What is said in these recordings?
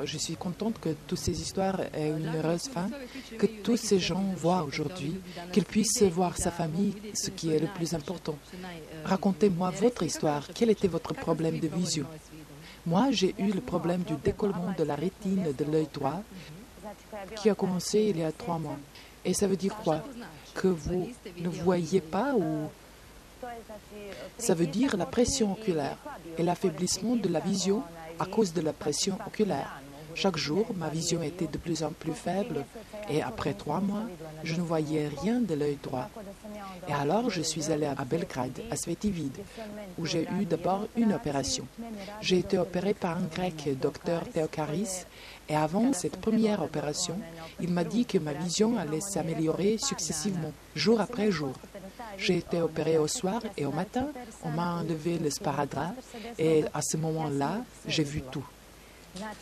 Je suis contente que toutes ces histoires aient une heureuse fin, que tous ces gens voient aujourd'hui, qu'ils puissent voir sa famille, ce qui est le plus important. Racontez-moi votre histoire. Quel était votre problème de vision? Moi, j'ai eu le problème du décollement de la rétine de l'œil droit qui a commencé il y a 3 mois. Et ça veut dire quoi? Que vous ne voyez pas ou... Ça veut dire la pression oculaire et l'affaiblissement de la vision à cause de la pression oculaire. Chaque jour, ma vision était de plus en plus faible et après 3 mois, je ne voyais rien de l'œil droit. Et alors, je suis allée à Belgrade, à Sveti Vid, où j'ai eu d'abord une opération. J'ai été opérée par un grec, docteur Theokaris, et avant cette première opération, il m'a dit que ma vision allait s'améliorer successivement, jour après jour. J'ai été opérée au soir et au matin, on m'a enlevé le sparadrap et à ce moment-là, j'ai vu tout.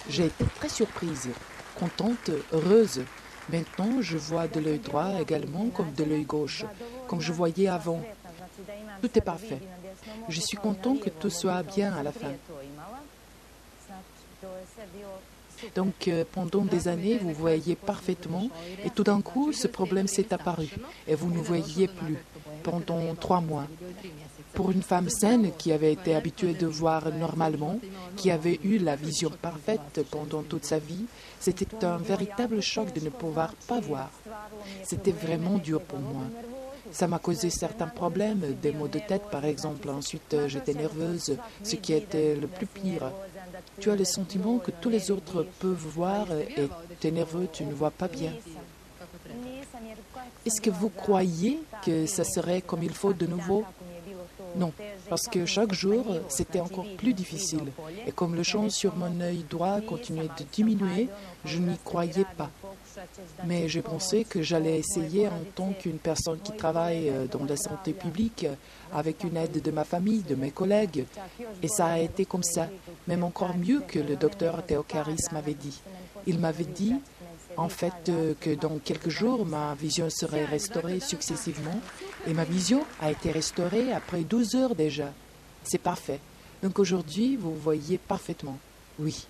J'ai été très surprise, contente, heureuse. Maintenant, je vois de l'œil droit également comme de l'œil gauche, comme je voyais avant. Tout est parfait. Je suis contente que tout soit bien à la fin. Donc, pendant des années, vous voyez parfaitement et tout d'un coup, ce problème s'est apparu et vous ne voyez plus pendant 3 mois. Pour une femme saine qui avait été habituée de voir normalement, qui avait eu la vision parfaite pendant toute sa vie, c'était un véritable choc de ne pouvoir pas voir. C'était vraiment dur pour moi. Ça m'a causé certains problèmes, des maux de tête par exemple. Ensuite, j'étais nerveuse, ce qui était le plus pire. Tu as le sentiment que tous les autres peuvent voir et tu es nerveux, tu ne vois pas bien. Est-ce que vous croyez que ça serait comme il faut de nouveau? Non, parce que chaque jour, c'était encore plus difficile. Et comme le champ sur mon œil droit continuait de diminuer, je n'y croyais pas. Mais j'ai pensé que j'allais essayer en tant qu'une personne qui travaille dans la santé publique, avec une aide de ma famille, de mes collègues. Et ça a été comme ça, même encore mieux que le docteur Theokaris m'avait dit. Il m'avait dit, en fait, que dans quelques jours, ma vision serait restaurée successivement. Et ma vision a été restaurée après 12 heures déjà. C'est parfait. Donc aujourd'hui, vous voyez parfaitement. Oui.